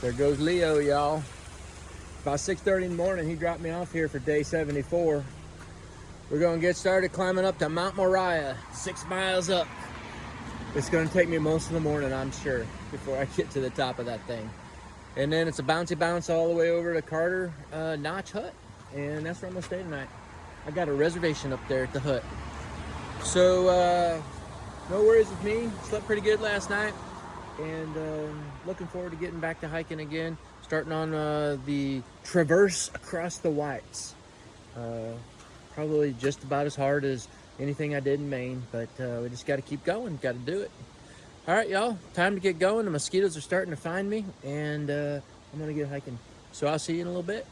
There goes Leo, y'all. About 6:30 in the morning, he dropped me off here for day 74. We're gonna get started climbing up to Mount Moriah, 6 miles up. It's gonna take me most of the morning, I'm sure, before I get to the top of that thing. And then it's a bouncy bounce all the way over to Carter Notch Hut, and that's where I'm gonna stay tonight. I got a reservation up there at the hut. So no worries with me. Slept pretty good last night, and looking forward to getting back to hiking again. Starting on the traverse across the Whites. Probably just about as hard as anything I did in Maine, but we just got to keep going. Got to do it. All right, y'all. Time to get going. The mosquitoes are starting to find me, and I'm gonna get hiking. So I'll see you in a little bit.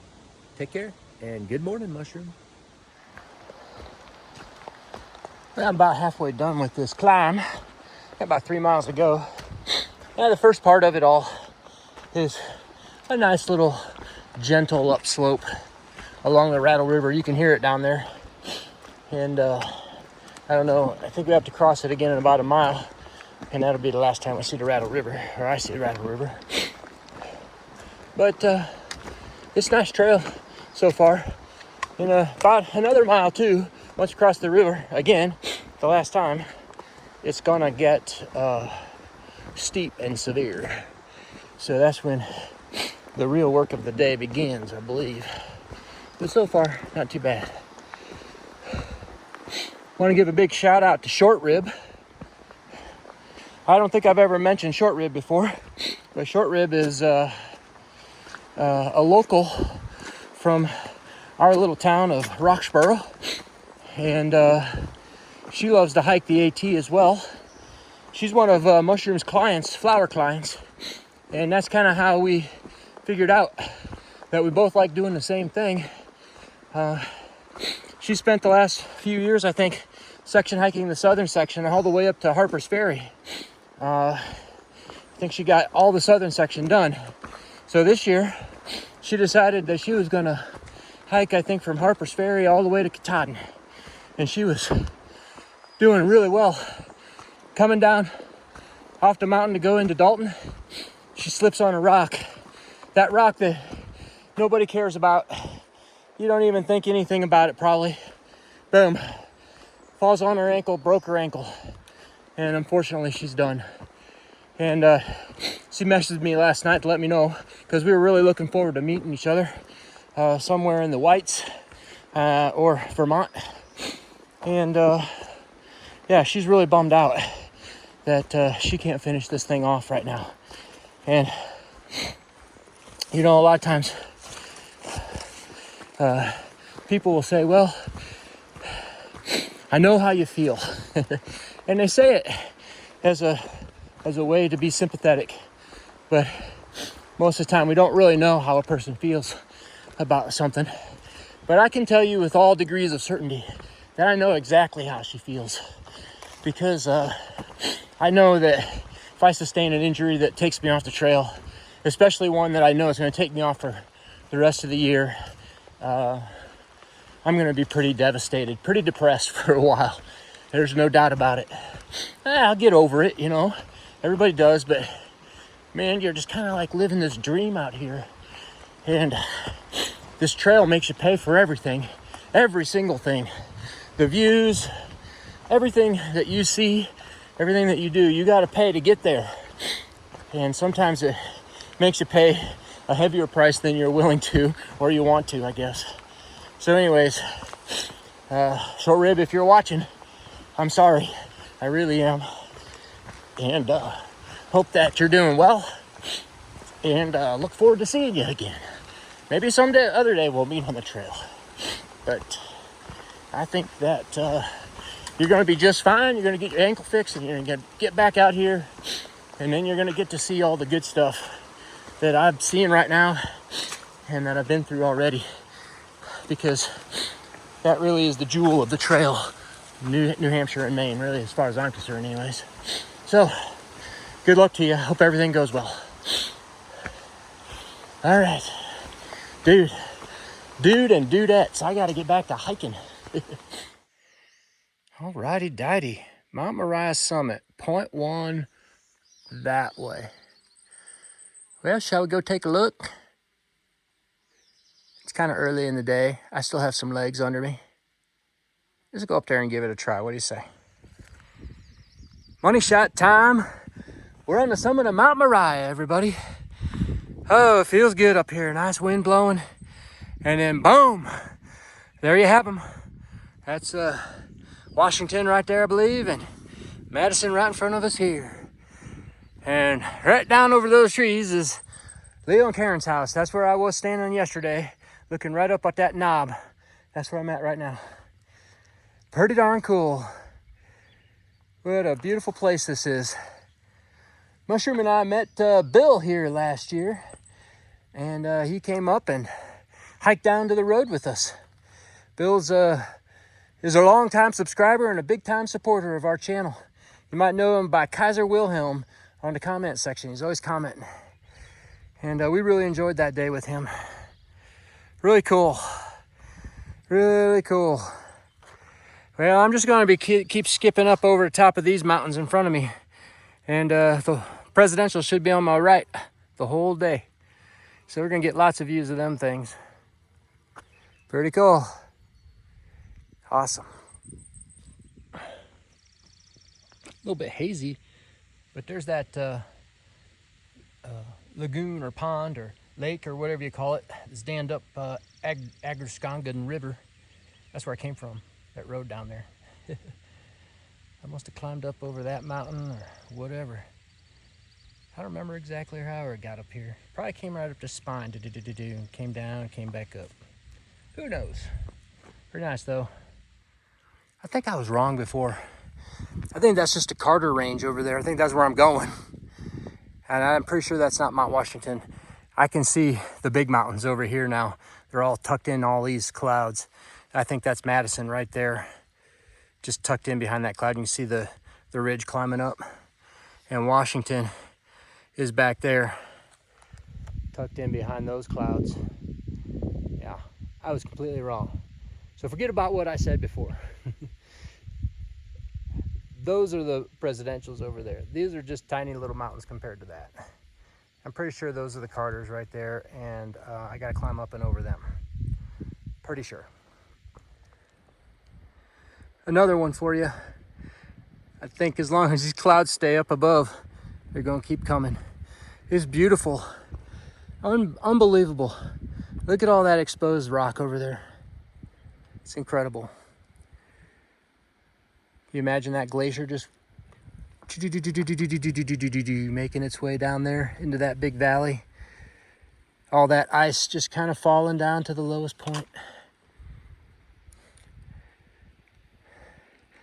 Take care, and good morning, Mushroom. Well, I'm about halfway done with this climb. About 3 miles to go. Yeah, the first part of it all is a nice little gentle upslope along the Rattle River. You can hear it down there. And I don't know, I think we have to cross it again in about a mile. And that'll be the last time we see the Rattle River, or I see the Rattle River. But it's a nice trail so far. And about another mile too, once you cross the river again, the last time, it's gonna get steep and severe. So that's when the real work of the day begins, I believe. But so far, not too bad. Want to give a big shout out to Short Rib. I don't think I've ever mentioned Short Rib before, but Short Rib is a local from our little town of Roxborough, and she loves to hike the AT as well. She's one of Mushroom's clients, flower clients, and that's kind of how we figured out that we both like doing the same thing. She spent the last few years, I think, section hiking the southern section all the way up to Harper's Ferry. I think she got all the southern section done. So this year, she decided that she was gonna hike, I think, from Harper's Ferry all the way to Katahdin. And she was doing really well. Coming down off the mountain to go into Dalton, she slips on a rock. That rock that nobody cares about. You don't even think anything about it, probably. Boom. Falls on her ankle, broke her ankle. And unfortunately, she's done. And she messaged me last night to let me know, because we were really looking forward to meeting each other somewhere in the Whites or Vermont. And yeah, she's really bummed out that she can't finish this thing off right now. And you know, a lot of times people will say, well, I know how you feel. And they say it as a way to be sympathetic. But most of the time we don't really know how a person feels about something. But I can tell you with all degrees of certainty that I know exactly how she feels. Because I know that if I sustain an injury that takes me off the trail, especially one that I know is going to take me off for the rest of the year, I'm going to be pretty devastated, pretty depressed for a while. There's no doubt about it. I'll get over it, you know. Everybody does, but man, you're just kind of like living this dream out here. And this trail makes you pay for everything, every single thing. The views, everything that you see, everything that you do, you got to pay to get there. And sometimes it makes you pay a heavier price than you're willing to, or you want to, I guess. So anyways, Short Rib, if you're watching, I'm sorry. I really am. And hope that you're doing well. And look forward to seeing you again. Maybe someday, other day, we'll meet on the trail. But I think that you're going to be just fine. You're going to get your ankle fixed, and you're going to get back out here. And then you're going to get to see all the good stuff that I'm seeing right now and that I've been through already. Because that really is the jewel of the trail. New Hampshire and Maine, really, as far as I'm concerned anyways. So, good luck to you. Hope everything goes well. All right. Dude and dudettes, I got to get back to hiking. Alrighty dighty. Mount Moriah Summit, point 1 that way. Well, shall we go take a look? It's kind of early in the day. I still have some legs under me. Let's go up there and give it a try. What do you say? Money shot time. We're on the summit of Mount Moriah, everybody. Oh, it feels good up here. Nice wind blowing. And then boom, there you have them. That's Washington right there, I believe, and Madison right in front of us here. And right down over those trees is Leo and Karen's house. That's where I was standing yesterday, looking right up at that knob. That's where I'm at right now. Pretty darn cool. What a beautiful place this is. Mushroom and I met Bill here last year, and he came up and hiked down to the road with us. Bill's is a long-time subscriber and a big-time supporter of our channel. You might know him by Kaiser Wilhelm on the comment section. He's always commenting. And we really enjoyed that day with him. Really cool. Really cool. Well, I'm just going to keep skipping up over the top of these mountains in front of me. And the presidential should be on my right the whole day. So we're going to get lots of views of them things. Pretty cool. Awesome. A little bit hazy, but there's that lagoon or pond or lake or whatever you call it. It's dammed up Agriscongan River. That's where I came from, that road down there. I must have climbed up over that mountain or whatever. I don't remember exactly how I got up here. Probably came right up the spine, and came down and came back up. Who knows? Pretty nice though. I think I was wrong before. I think that's just a Carter Range over there. I think that's where I'm going. And I'm pretty sure that's not Mount Washington. I can see the big mountains over here now. They're all tucked in all these clouds. I think that's Madison right there. Just tucked in behind that cloud. You can see the ridge climbing up. And Washington is back there, tucked in behind those clouds. Yeah, I was completely wrong. So forget about what I said before. Those are the presidentials over there. These are just tiny little mountains compared to that. I'm pretty sure those are the Carters right there, and I gotta climb up and over them. Pretty sure. Another one for you. I think as long as these clouds stay up above, they're gonna keep coming. It's beautiful. Unbelievable. Look at all that exposed rock over there. It's incredible. You imagine that glacier just making its way down there into that big valley. All that ice just kind of falling down to the lowest point.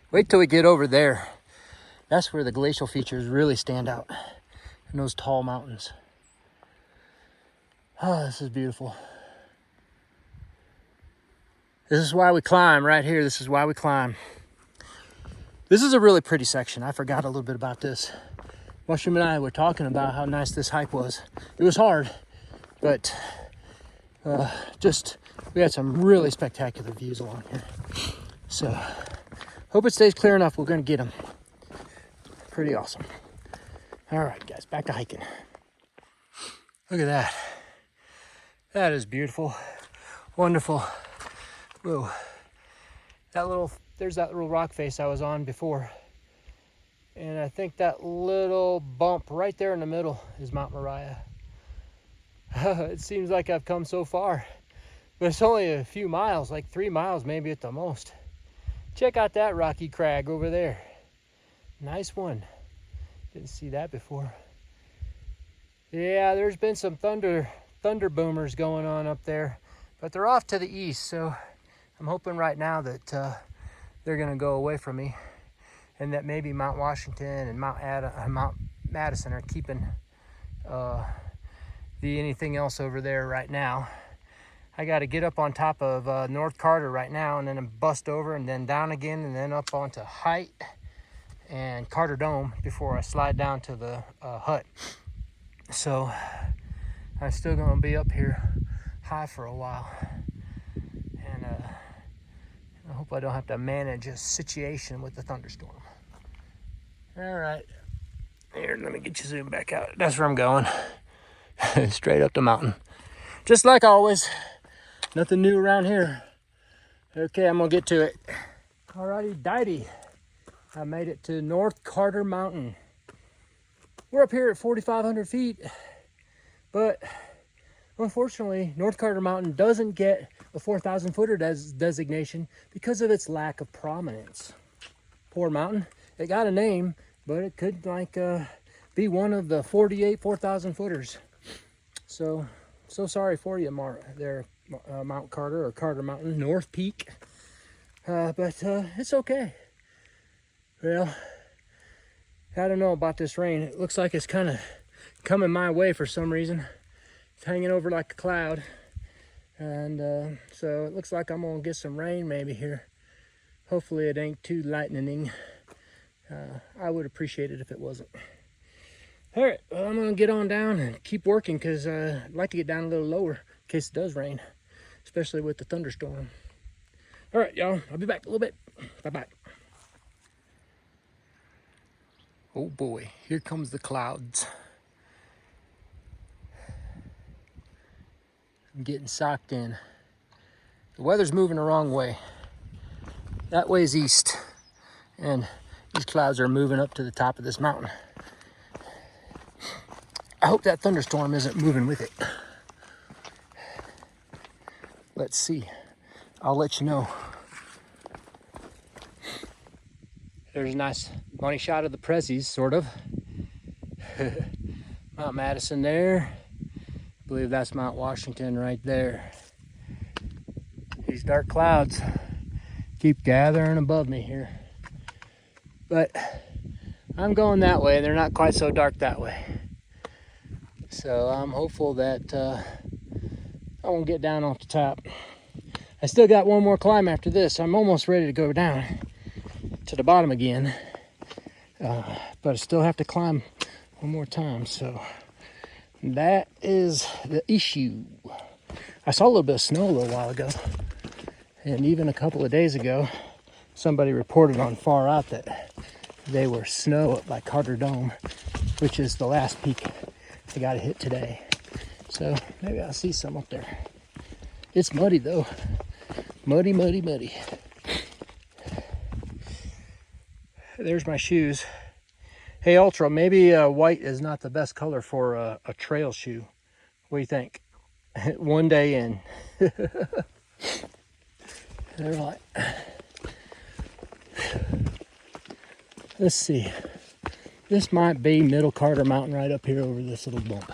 Wait till we get over there. That's where the glacial features really stand out in those tall mountains. Oh, this is beautiful. This is why we climb right here. This is why we climb. This is a really pretty section. I forgot a little bit about this. Mushroom and I were talking about how nice this hike was. It was hard, but we had some really spectacular views along here. So, hope it stays clear enough. We're gonna get them. Pretty awesome. All right, guys, back to hiking. Look at that. That is beautiful, wonderful. Whoa, there's that little rock face I was on before. And I think that little bump right there in the middle is Mount Moriah. It seems like I've come so far, but it's only a few miles, like 3 miles maybe at the most. Check out that rocky crag over there. Nice one. Didn't see that before. Yeah, there's been some thunder boomers going on up there, but they're off to the east, so I'm hoping right now that they're gonna go away from me, and that maybe Mount Washington and Mount Madison are keeping anything else over there right now. I got to get up on top of North Carter right now, and then bust over and then down again, and then up onto Height and Carter Dome before I slide down to the hut. So I'm still going to be up here high for a while, and I hope I don't have to manage a situation with the thunderstorm. All right, here, let me get you zoomed back out. That's where I'm going. straight up the mountain. Just like always, nothing new around here. Okay, I'm gonna get to it. Alrighty, dighty. I made it to North Carter Mountain. We're up here at 4,500 feet, but unfortunately, North Carter Mountain doesn't get a 4,000 footer designation because of its lack of prominence. Poor mountain. It got a name, but it could be one of the 48 4,000 footers. So sorry for you, Mount Carter or Carter Mountain, North Peak. But it's okay. Well, I don't know about this rain. It looks like it's kind of coming my way for some reason. It's hanging over like a cloud. And so it looks like I'm gonna get some rain maybe here. Hopefully it ain't too lightning. I would appreciate it if it wasn't. All right, well, I'm gonna get on down and keep working because I'd like to get down a little lower in case it does rain, especially with the thunderstorm. All right, y'all, I'll be back in a little bit. Bye-bye. Oh boy, here comes the clouds. I'm getting socked in. The weather's moving the wrong way. That way's east, and these clouds are moving up to the top of this mountain. I hope that thunderstorm isn't moving with it. Let's see. I'll let you know. There's a nice money shot of the Prezzies, sort of. Mount Madison there. I believe that's Mount Washington right there. These dark clouds keep gathering above me here. But I'm going that way. They're not quite so dark that way. So I'm hopeful that I won't get down off the top. I still got one more climb after this. I'm almost ready to go down to the bottom again. But I still have to climb one more time. So that is the issue. I saw a little bit of snow a little while ago. And even a couple of days ago, somebody reported on Far Out that they were snow up by Carter Dome, which is the last peak I got to hit today. So maybe I'll see some up there. It's muddy though. Muddy, muddy, muddy. There's my shoes. Hey Ultra, maybe white is not the best color for a trail shoe. What do you think? One day in. They're like, let's see. This might be Middle Carter Mountain right up here over this little bump.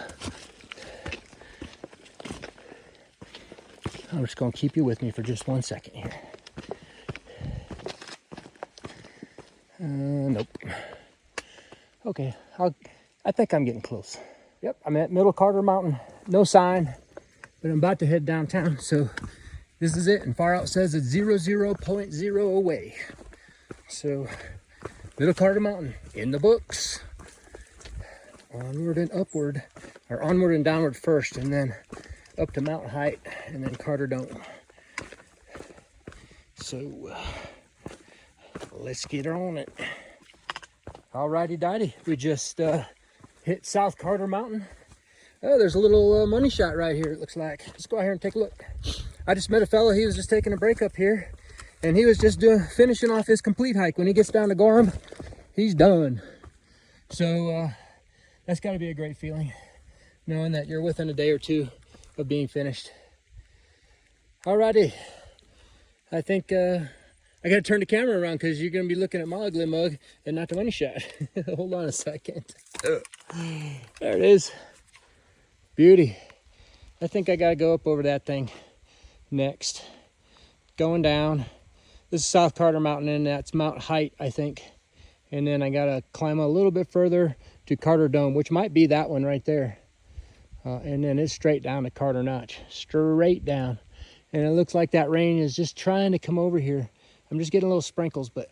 I'm just gonna keep you with me for just 1 second here. Nope. Okay, I think I'm getting close. Yep, I'm at Middle Carter Mountain. No sign, but I'm about to head downtown. So this is it, and Far Out says it's 0.0 away. So Middle Carter Mountain in the books. Onward and upward, or onward and downward first, and then up to mountain height, and then Carter Dome. So let's get on it. Alrighty dighty, we just hit South Carter Mountain. Oh, there's a little money shot right here, it looks like. Let's go out here and take a look. I just met a fella, he was just taking a break up here, and he was just finishing off his complete hike. When he gets down to Gorham, he's done. So that's gotta be a great feeling, knowing that you're within a day or two of being finished. Alrighty, I think I gotta turn the camera around because you're gonna be looking at my ugly mug and not the money shot. Hold on a second. There it is. Beauty. I think I gotta go up over that thing next. Going down. This is South Carter Mountain, and that's Mount Height, I think. And then I gotta climb a little bit further to Carter Dome, which might be that one right there. And then it's straight down to Carter Notch. Straight down. And it looks like that rain is just trying to come over here. I'm just getting little sprinkles, but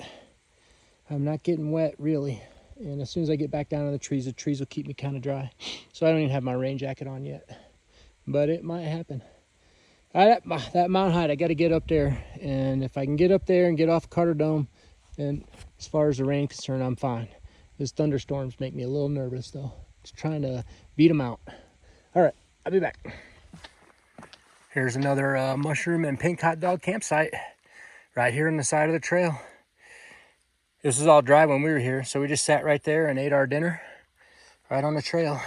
I'm not getting wet really. And as soon as I get back down to the trees will keep me kind of dry. So I don't even have my rain jacket on yet, but it might happen. That Mount Height, I got to get up there. And if I can get up there and get off Carter Dome, then as far as the rain is concerned, I'm fine. These thunderstorms make me a little nervous though. Just trying to beat them out. All right, I'll be back. Here's another mushroom and pink hot dog campsite right here on the side of the trail. This was all dry when we were here, so we just sat right there and ate our dinner right on the trail.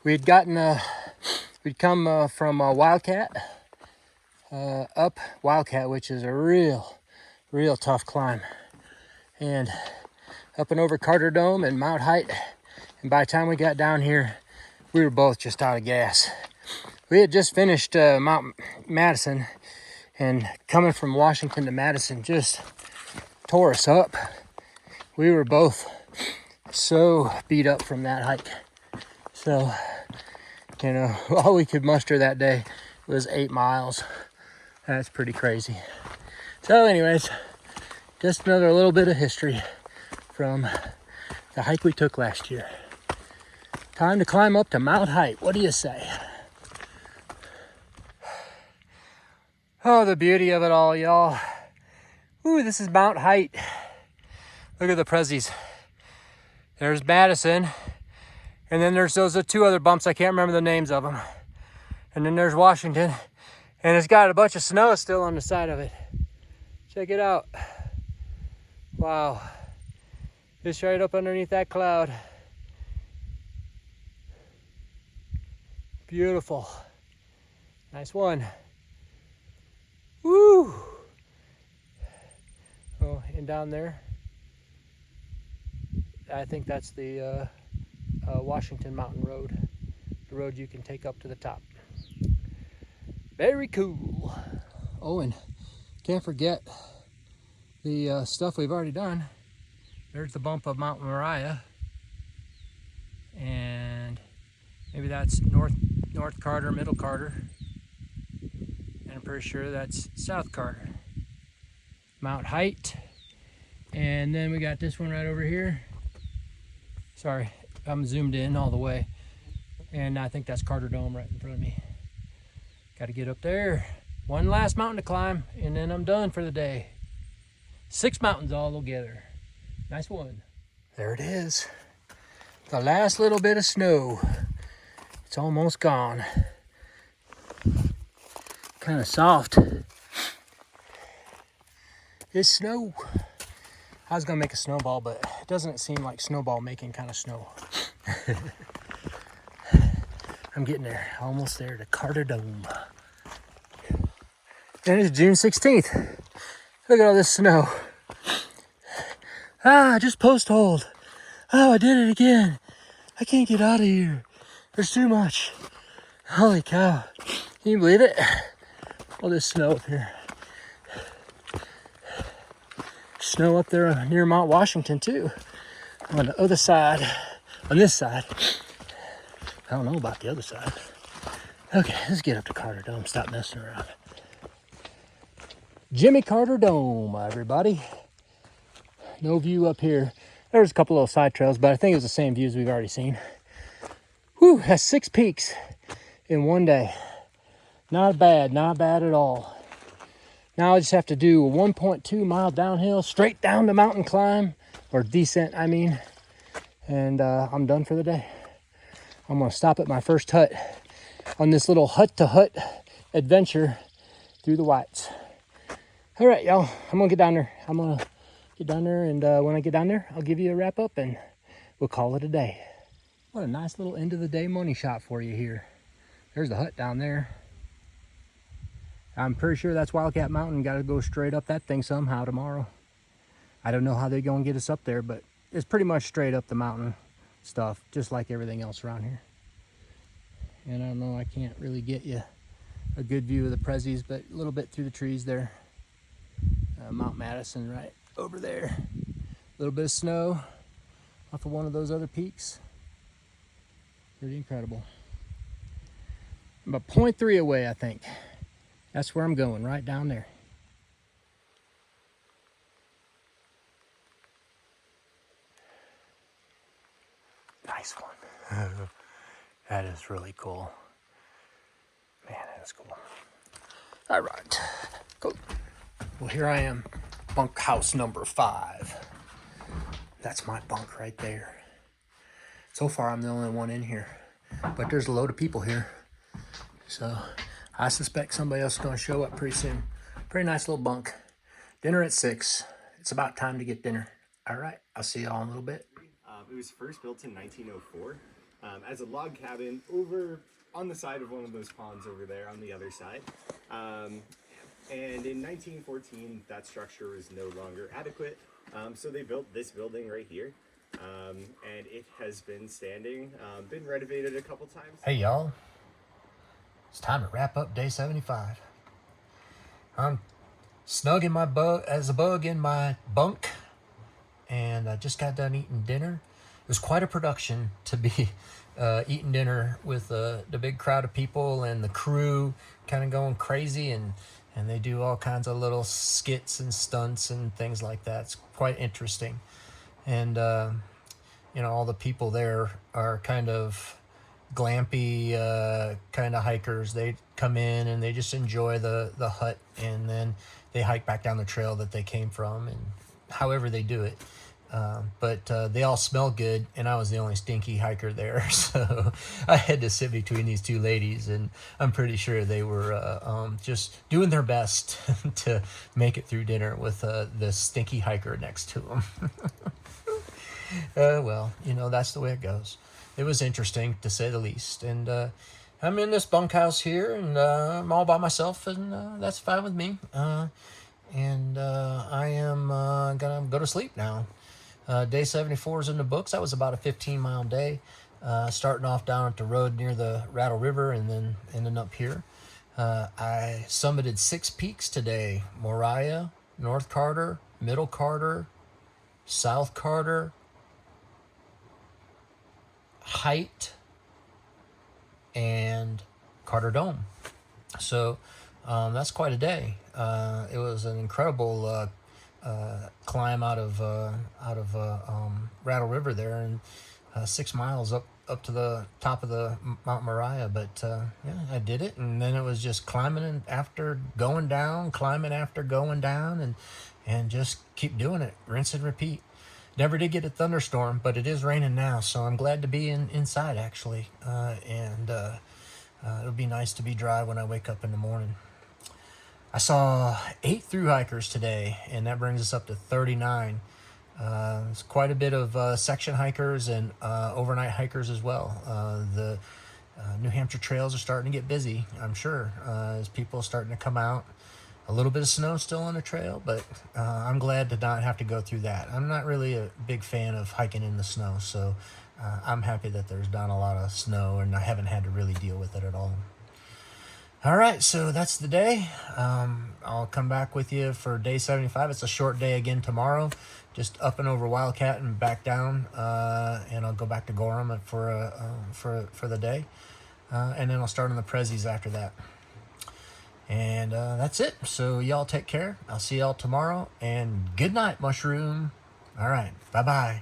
We had gotten, we'd come from Wildcat, up Wildcat, which is a real tough climb. And up and over Carter Dome and Mount Height. And by the time we got down here, we were both just out of gas. We had just finished Mount Madison, and coming from Washington to Madison just tore us up. We were both so beat up from that hike. So, you know, all we could muster that day was 8 miles. That's pretty crazy. So anyways, just another little bit of history from the hike we took last year. Time to climb up to Mount Height. What do you say? Oh, the beauty of it all, y'all. Ooh, this is Mount Height. Look at the prezzies. There's Madison. And then there's those 2 other bumps. I can't remember the names of them. And then there's Washington. And it's got a bunch of snow still on the side of it. Check it out. Wow. Just right up underneath that cloud. Beautiful. Nice one. Woo! Oh, and down there, I think that's the Washington Mountain Road. The road you can take up to the top. Very cool. Oh, and can't forget the stuff we've already done. There's the bump of Mount Moriah. And maybe that's North Carter, Middle Carter. And I'm pretty sure that's South Carter. Mount Height. And then we got this one right over here. Sorry, I'm zoomed in all the way. And I think that's Carter Dome right in front of me. Got to get up there. One last mountain to climb, and then I'm done for the day. 6 mountains all together. Nice one. There it is. The last little bit of snow. It's almost gone. Kind of soft. It's snow. I was gonna make a snowball, but it doesn't seem like snowball making kind of snow. I'm getting there, almost there to Carter Dome. And it's June 16th. Look at all this snow. Ah, just post hold. Oh, I did it again. I can't get out of here. There's too much. Holy cow. Can you believe it? All this snow up here. Snow up there near Mount Washington too. On the other side, on this side. I don't know about the other side. Okay, let's get up to Carter Dome. Stop messing around. Jimmy Carter Dome, everybody. No view up here. There's a couple little side trails, but I think it was the same views we've already seen. Whew, that's 6 peaks in one day. Not bad at all. Now I just have to do a 1.2 mile downhill, straight down the mountain climb, or descent, I mean. And I'm done for the day. I'm gonna stop at my first hut on this little hut-to-hut adventure through the Whites. All right, y'all, I'm gonna get down there. I'm gonna get down there, and when I get down there, I'll give you a wrap up and we'll call it a day. What a nice little end of the day money shot for you here. There's the hut down there. I'm pretty sure that's Wildcat Mountain. Got to go straight up that thing somehow tomorrow. I don't know how they're gonna get us up there, but it's pretty much straight up the mountain stuff, just like everything else around here. And I don't know, I can't really get you a good view of the prezzies, but a little bit through the trees there. Mount Madison right over there. A little bit of snow off of one of those other peaks. Pretty incredible. I'm about 0.3 away, I think. That's where I'm going, right down there. Nice one. That is really cool. Man, that is cool. All right, cool. Well, here I am, bunk house number 5. That's my bunk right there. So far, I'm the only one in here. but there's a load of people here. So I suspect somebody else is going to show up pretty soon. Pretty nice little bunk. Dinner at 6. It's about time to get dinner. All right, I'll see y'all in a little bit. It was first built in 1904 as a log cabin over on the side of one of those ponds over there on the other side. And in 1914, that structure was no longer adequate. So they built this building right here. And it has been standing, been renovated a couple times. Hey y'all, it's time to wrap up day 75. I'm snug in my bug as a bug in my bunk, and I just got done eating dinner. It was quite a production to be eating dinner with the big crowd of people and the crew kind of going crazy, and they do all kinds of little skits and stunts and things like that. It's quite interesting. And you know, all the people there are kind of glampy kind of hikers. They come in and they just enjoy the hut, and then they hike back down the trail that they came from, and however they do it. But they all smell good, and I was the only stinky hiker there, so I had to sit between these two ladies, and I'm pretty sure they were just doing their best to make it through dinner with this stinky hiker next to them. Well, you know, that's the way it goes. It was interesting, to say the least, and I'm in this bunkhouse here, and I'm all by myself, and that's fine with me. And I am gonna go to sleep now. Day 74 is in the books. That was about a 15-mile day, starting off down at the road near the Rattle River and then ending up here. I summited 6 peaks today: Moriah, North Carter, Middle Carter, South Carter, Height, and Carter Dome. So that's quite a day. It was an incredible climb out of Rattle River there, and 6 miles up to the top of the Mount Moriah. But yeah, I did it, and then it was just climbing after going down, climbing after going down, and just keep doing it, rinse and repeat. Never did get a thunderstorm, but it is raining now, so I'm glad to be inside actually, and it'll be nice to be dry when I wake up in the morning. I saw 8 through hikers today, and that brings us up to 39. It's quite a bit of section hikers and overnight hikers as well. The New Hampshire trails are starting to get busy, I'm sure, as people are starting to come out. A little bit of snow still on the trail, but I'm glad to not have to go through that. I'm not really a big fan of hiking in the snow, so I'm happy that there's not a lot of snow, and I haven't had to really deal with it at all. All right, so that's the day. I'll come back with you for day 75. It's a short day again tomorrow, just up and over Wildcat and back down, and I'll go back to Gorham for the day, and then I'll start on the Prezzies after that. And that's it. So y'all take care. I'll see y'all tomorrow, and good night, Mushroom. All right, bye-bye.